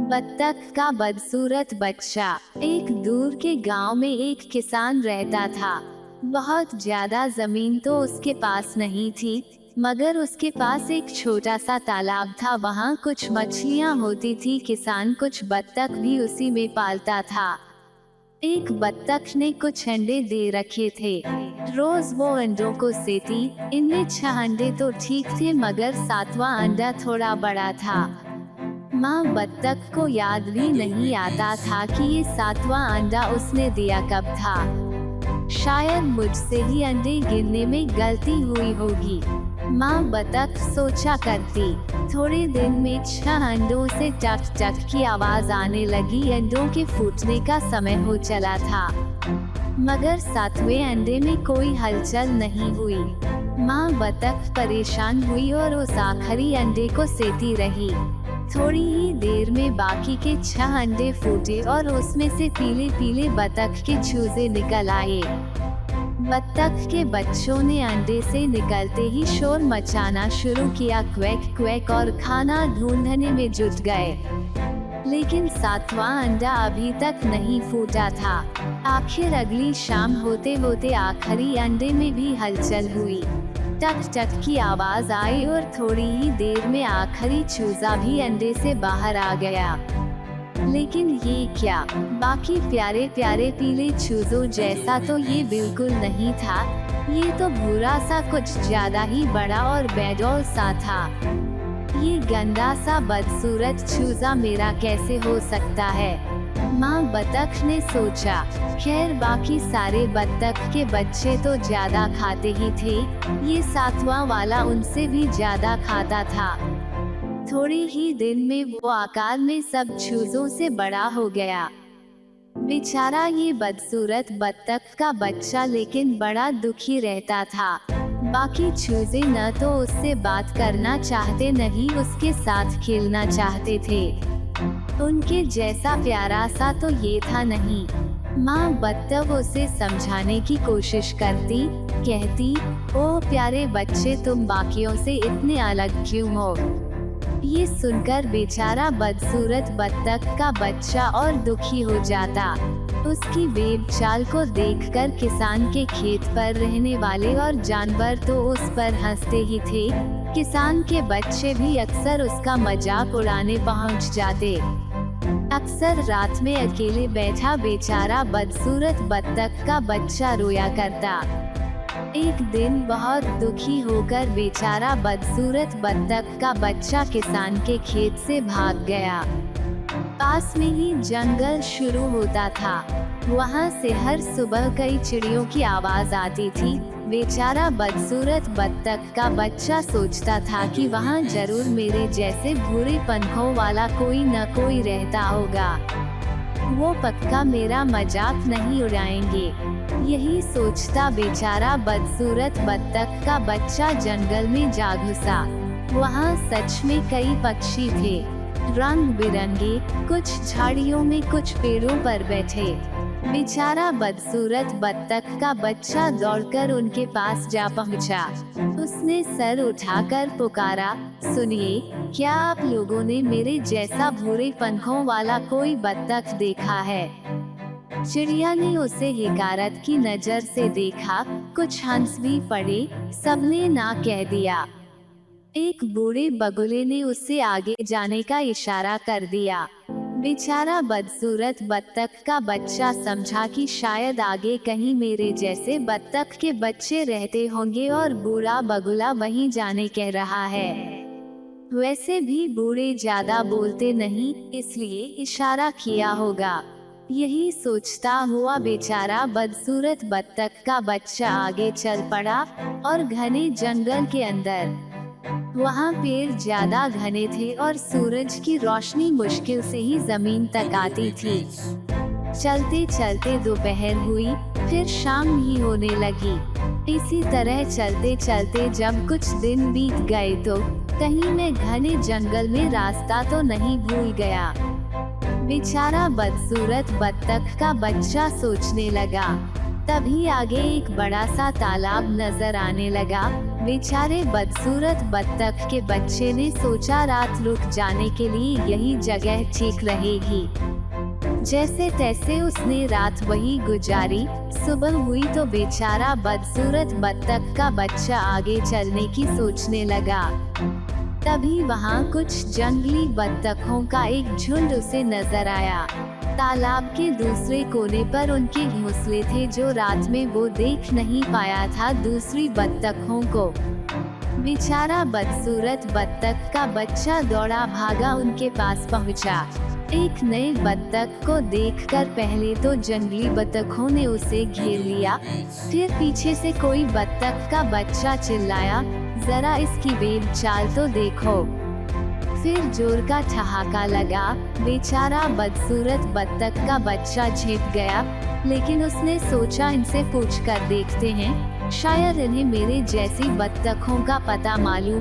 बत्तख का बदसूरत बच्चा। एक दूर के गांव में एक किसान रहता था। बहुत ज्यादा जमीन तो उसके पास नहीं थी, मगर उसके पास एक छोटा सा तालाब था। वहाँ कुछ मछलियाँ होती थी। किसान कुछ बत्तख भी उसी में पालता था। एक बत्तख ने कुछ अंडे दे रखे थे। रोज वो अंडों को सेती। इनमें 6 अंडे तो ठीक थे, मगर 7वां अंडा थोड़ा बड़ा था। माँ बत्तख को याद भी नहीं आता था कि ये 7वां अंडा उसने दिया कब था। शायद मुझसे ही अंडे गिनने में गलती हुई होगी, माँ बत्तख सोचा करती। थोड़े दिन में 6 अंडों से टक टक की आवाज आने लगी। अंडों के फूटने का समय हो चला था, मगर 7वें अंडे में कोई हलचल नहीं हुई। माँ बत्तख परेशान हुई और उस आखिरी अंडे को सेती रही। थोड़ी ही देर में बाकी के 6 अंडे फूटे और उसमें से पीले पीले बत्तख के चूजे निकल आए। बत्तख के बच्चों ने अंडे से निकलते ही शोर मचाना शुरू किया, क्वैक क्वैक, और खाना ढूंढने में जुट गए। लेकिन 7वां अंडा अभी तक नहीं फूटा था। आखिर अगली शाम होते होते आखिरी अंडे में भी हलचल हुई। टक टक की आवाज आई और थोड़ी ही देर में आखिरी चूजा भी अंडे से बाहर आ गया। लेकिन ये क्या, बाकी प्यारे प्यारे पीले चूजों जैसा तो ये बिल्कुल नहीं था। ये तो भूरा सा, कुछ ज्यादा ही बड़ा और बेडौल सा था। ये गंदा सा बदसूरत चूजा मेरा कैसे हो सकता है, माँ बत्तख ने सोचा। खैर, बाकी सारे बत्तख के बच्चे तो ज्यादा खाते ही थे, ये 7वां वाला उनसे भी ज्यादा खाता था। थोड़े ही दिन में वो आकार में सब चूजों से बड़ा हो गया। बेचारा ये बदसूरत बत्तख का बच्चा लेकिन बड़ा दुखी रहता था। बाकी चूजे न तो उससे बात करना चाहते, नहीं उसके साथ खेलना चाहते थे। उनके जैसा प्यारा सा तो ये था नहीं। माँ बत्तख उसे समझाने की कोशिश करती, कहती, ओ प्यारे बच्चे, तुम बाकियों से इतने अलग क्यों हो। ये सुनकर बेचारा बदसूरत बत्तख का बच्चा और दुखी हो जाता। उसकी बेब चाल को देखकर किसान के खेत पर रहने वाले और जानवर तो उस पर हंसते ही थे। किसान के बच्चे भी अक्सर उसका मजाक उड़ाने पहुंच जाते। अक्सर रात में अकेले बैठा बेचारा बदसूरत बत्तख का बच्चा रोया करता। एक दिन बहुत दुखी होकर बेचारा बदसूरत बत्तख का बच्चा किसान के खेत से भाग गया। पास में ही जंगल शुरू होता था। वहाँ से हर सुबह कई चिड़ियों की आवाज आती थी। बेचारा बदसूरत बत्तख का बच्चा सोचता था कि वहाँ जरूर मेरे जैसे भूरे पंखों वाला कोई न कोई रहता होगा। वो पक्का मेरा मजाक नहीं उड़ाएंगे। यही सोचता बेचारा बदसूरत बत्तख का बच्चा जंगल में जा घुसा। वहाँ सच में कई पक्षी थे, रंग बिरंगे, कुछ झाड़ियों में, कुछ पेड़ों पर बैठे। बेचारा बदसूरत बत्तख का बच्चा दौड़कर उनके पास जा पहुंचा। उसने सर उठाकर पुकारा, सुनिए, क्या आप लोगों ने मेरे जैसा भूरे पंखों वाला कोई बत्तख देखा है। चिड़िया ने उसे हिकारत की नजर से देखा। कुछ हंस भी पड़े, सबने ना कह दिया। एक बूढ़े बगुले ने उससे आगे जाने का इशारा कर दिया। बेचारा बदसूरत बत्तख का बच्चा समझा कि शायद आगे कहीं मेरे जैसे बत्तख के बच्चे रहते होंगे और बूढ़ा बगुला वहीं जाने कह रहा है। वैसे भी बूढ़े ज्यादा बोलते नहीं, इसलिए इशारा किया होगा। यही सोचता हुआ बेचारा बदसूरत बत्तख का बच्चा आगे चल पड़ा और घने जंगल के अंदर। वहाँ पेड़ ज्यादा घने थे और सूरज की रोशनी मुश्किल से ही जमीन तक आती थी। चलते चलते दोपहर हुई, फिर शाम ही होने लगी। इसी तरह चलते चलते जब कुछ दिन बीत गए तो कहीं मैं घने जंगल में रास्ता तो नहीं भूल गया। बेचारा बदसूरत बत्तख का बच्चा सोचने लगा। तभी आगे एक बड़ा सा तालाब नजर आने लगा। बेचारे बदसूरत बत्तख के बच्चे ने सोचा रात रुक जाने के लिए यही जगह ठीक रहेगी। जैसे तैसे उसने रात वही गुजारी। सुबह हुई तो बेचारा बदसूरत बत्तख का बच्चा आगे चलने की सोचने लगा। तभी वहाँ कुछ जंगली बत्तखों का एक झुंड उसे नजर आया। तालाब के दूसरे कोने पर उनके घोंसले थे जो रात में वो देख नहीं पाया था दूसरी बत्तखों को। बेचारा बदसूरत बत्तख का बच्चा दौड़ा भागा उनके पास पहुंचा। एक नए बत्तख को देखकर पहले तो जंगली बत्तखों ने उसे घेर लिया, फिर पीछे से कोई बत्तख का बच्चा चिल्लाया, जरा इसकी वेग चाल तो देखो। फिर जोर का ठहाका लगा। बेचारा बदसूरत बत्तख का बच्चा छिप गया, लेकिन उसने सोचा इनसे पूछकर देखते हैं, शायद इन्हें मेरे जैसी बत्तखों का पता मालूम